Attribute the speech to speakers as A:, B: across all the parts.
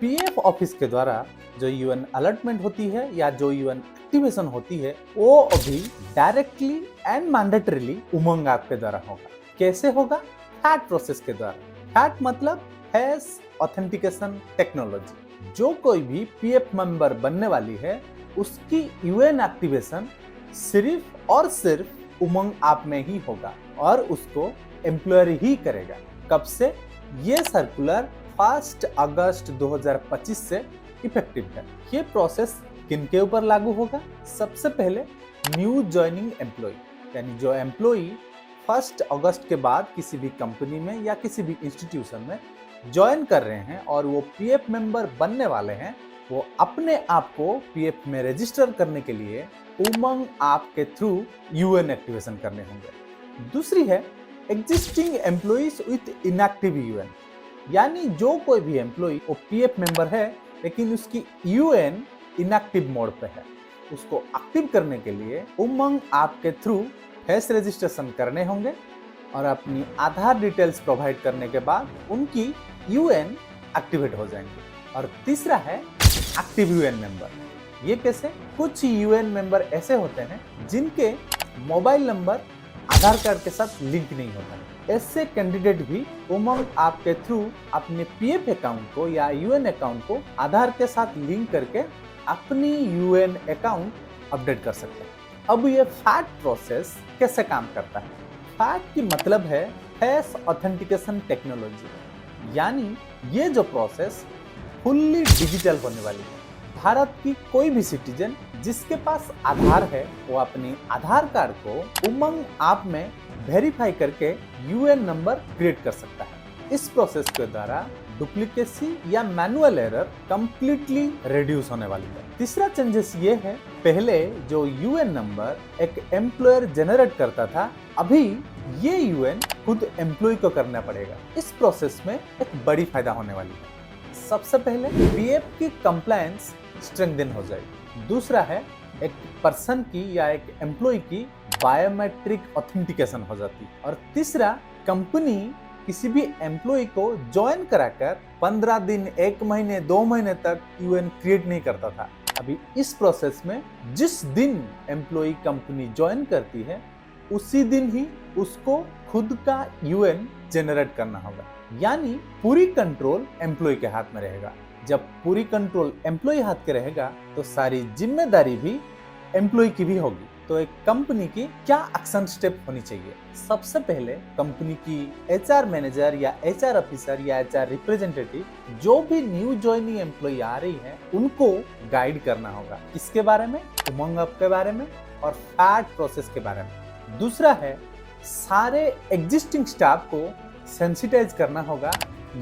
A: PF office के द्वारा जो यूएन अलर्टमेंट होती है या जो यूएन एक्टिवेशन होती है वो अभी directly and mandatorily Umang app के द्वारा होगा। कैसे होगा? फैट प्रोसेस के द्वारा। फैट मतलब फेस ऑथेंटिकेशन टेक्नोलॉजी। जो कोई भी पीएफ मेंबर बनने वाली है उसकी यूएन एक्टिवेशन सिर्फ और सिर्फ उमंग ऐप में ही होगा और उसको एम्प्लॉयर ही करेगा। कब से? ये सर्कुलर 1 अगस्त 2025 से इफेक्टिव है। ये प्रोसेस किन के ऊपर लागू होगा? सबसे पहले न्यू ज्वाइनिंग एम्प्लॉय, यानी जो एम्प्लॉय 1 अगस्त के बाद किसी भी कंपनी में या किसी भी इंस्टीट्यूशन में ज्वाइन कर रहे हैं और वो पीएफ मेंबर बनने वाले हैं, वो अपने आप को पीएफ में रजिस्टर करने के लिए उमंग ऐप के थ्रू यूएन एक्टिवेशन करने होंगे। दूसरी है existing employees with inactive UN, यानी जो कोई भी एम्प्लॉय वो पीएफ मेंबर है लेकिन उसकी यूएन इनएक्टिव मोड पे है, उसको एक्टिव करने के लिए उमंग ऐप के थ्रू फेस रजिस्ट्रेशन करने होंगे और अपनी आधार डिटेल्स प्रोवाइड करने के बाद उनकी यूएन एक्टिवेट हो जाएंगे। और तीसरा है एक्टिव यूएन मेंबर। ये कैसे? कुछ यूएन मेंबर ऐसे होते हैं जिनके मोबाइल नंबर आधार कार्ड के साथ लिंक नहीं होता। ऐसे कैंडिडेट भी उमंग ऐप के थ्रू अपने पीएफ अकाउंट को या यूएन अकाउंट को आधार के साथ लिंक करके अपनी यूएन अकाउंट अपडेट कर सकते हैं। अब ये फैट प्रोसेस कैसे काम करता है? फैट की मतलब है फेस ऑथेंटिकेशन टेक्नोलॉजी, यानी ये जो प्रोसेस फुल्ली डिजिटल होने वाली है। भारत की कोई भी सिटीजन जिसके पास आधार है वो अपने आधार कार्ड को उमंग ऐप में वेरीफाई करके यूएन नंबर क्रिएट कर सकता है। इस प्रोसेस के द्वारा डुप्लीकेसी या मैनुअल एरर कंप्लीटली रिड्यूस होने वाली है। तीसरा चेंजेस ये है, पहले जो यूएन नंबर एक एम्प्लॉयर जनरेट करता था, अभी ये यूएन खुद एम्प्लॉय को करना पड़ेगा। इस प्रोसेस में एक बड़ी फायदा होने वाली है। सबसे पहले पीएफ की कंप्लायंस स्ट्रेंथन हो जाएगी। दूसरा है एक पर्सन की या एक एम्प्लॉय की बायोमेट्रिक ऑथेंटिकेशन हो जाती है। और तीसरा, कंपनी किसी भी एम्प्लॉय को ज्वाइन कराकर 15 दिन, 1 महीने, 2 महीने तक यूएन क्रिएट नहीं करता था। अभी इस प्रोसेस में जिस दिन एम्प्लॉय कंपनी ज्वाइन करती है उसी दिन ही उसको खुद का यूएन जनरेट करना होगा, यानी पूरी कंट्रोल एम्प्लॉय के हाथ में रहेगा। जब पूरी कंट्रोल एम्प्लॉय हाथ के रहेगा तो सारी जिम्मेदारी भी एम्प्लॉय की भी होगी। तो एक कंपनी की क्या एक्शन स्टेप होनी चाहिए? सबसे पहले कंपनी की एचआर मैनेजर या एचआर ऑफिसर या एचआर रिप्रेजेंटेटिव जो भी न्यू ज्वाइनिंग एम्प्लॉय आ रही है उनको गाइड करना होगा। इसके बारे में, उमंग ऐप के बारे में और फैट प्रोसेस के बारे में। दूसरा है सारे एग्जिस्टिंग स्टाफ को सेंसिटाइज करना होगा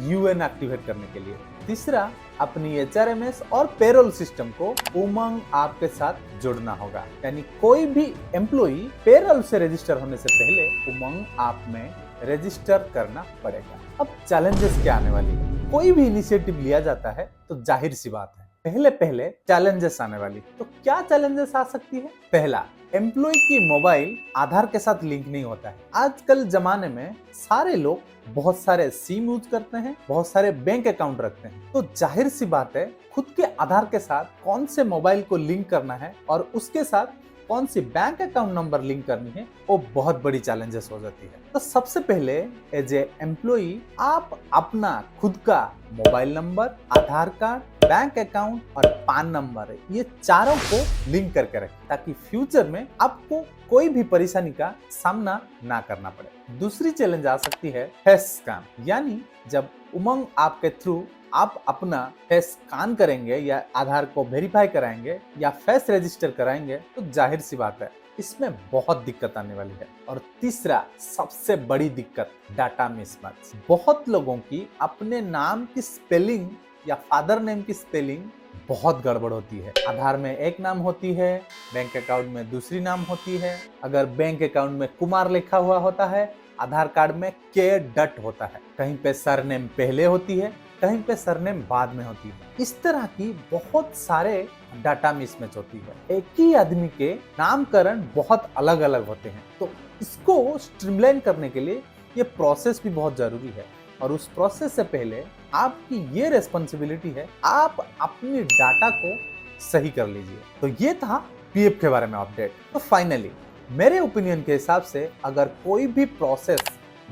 A: यूएन एक्टिवेट करने के लिए। तीसरा, अपनी एचआरएमएस और पेरोल सिस्टम को उमंग ऐप के साथ जोड़ना होगा, यानी कोई भी एम्प्लॉय पेरोल से रजिस्टर होने से पहले उमंग ऐप में रजिस्टर करना पड़ेगा। अब चैलेंजेस क्या आने वाली है? कोई भी इनिशिएटिव लिया जाता है तो जाहिर सी बात है पहले चैलेंजेस आने वाली। तो क्या चैलेंजेस आ सकती है? पहला, एम्प्लॉय की मोबाइल आधार के साथ लिंक नहीं होता है। आजकल जमाने में सारे लोग बहुत सारे सिम यूज करते हैं, बहुत सारे बैंक अकाउंट रखते हैं, तो जाहिर सी बात है खुद के आधार के साथ कौन से मोबाइल को लिंक करना है और उसके साथ कौन सी बैंक अकाउंट नंबर लिंक करनी है, वो बहुत बड़ी चैलेंजेस हो जाती है। तो सबसे पहले एज ए एम्प्लॉय आप अपना खुद का मोबाइल नंबर, आधार कार्ड, बैंक अकाउंट और पान नंबर, ये चारों को लिंक करके रखें ताकि फ्यूचर में आपको कोई भी परेशानी का सामना ना करना पड़े। दूसरी चैलेंज आ सकती है फेस स्कैन, यानी जब उमंग ऐप के थ्रू आप अपना फेस स्कैन करेंगे या आधार को वेरीफाई कराएंगे या फेस रजिस्टर कराएंगे तो जाहिर सी बात है इसमें बहुत दिक्कत आने वाली है। और तीसरा सबसे बड़ी दिक्कत, डाटा मिसमैच। बहुत लोगों की अपने नाम की स्पेलिंग या फादर नेम की स्पेलिंग बहुत गड़बड़ होती है। आधार में एक नाम होती है, बैंक अकाउंट में दूसरी नाम होती है। अगर बैंक अकाउंट में कुमार लिखा हुआ होता है, आधार कार्ड में के डट होता है। कहीं पे सरनेम पहले होती है, कहीं पे सरनेम बाद में होती है। इस तरह की बहुत सारे डाटा मिसमैच होती है। एक ही आदमी के नामकरण बहुत अलग अलग होते हैं, तो इसको स्ट्रीमलाइन करने के लिए ये प्रोसेस भी बहुत जरूरी है। और उस प्रोसेस से पहले आपकी ये रिस्पॉन्सिबिलिटी है, आप अपनी डाटा को सही कर लीजिए। तो ये था पीएफ के बारे में अपडेट। तो फाइनली मेरे ओपिनियन के हिसाब से अगर कोई भी प्रोसेस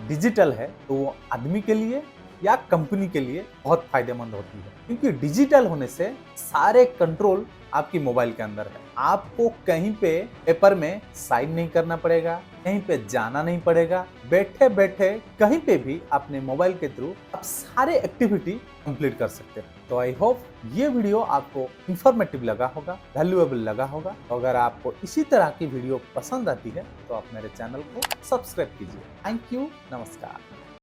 A: डिजिटल है तो वो आदमी के लिए या कंपनी के लिए बहुत फायदेमंद होती है, क्योंकि डिजिटल होने से सारे कंट्रोल आपकी मोबाइल के अंदर है। आपको कहीं पे पेपर में साइन नहीं करना पड़ेगा, कहीं पे जाना नहीं पड़ेगा, बैठे बैठे कहीं पे भी अपने मोबाइल के थ्रू आप सारे एक्टिविटी कंप्लीट कर सकते हैं। तो आई होप ये वीडियो आपको इंफॉर्मेटिव लगा होगा, वैल्यूएबल लगा होगा। तो अगर आपको इसी तरह की वीडियो पसंद आती है तो आप मेरे चैनल को सब्सक्राइब कीजिए। थैंक यू, नमस्कार।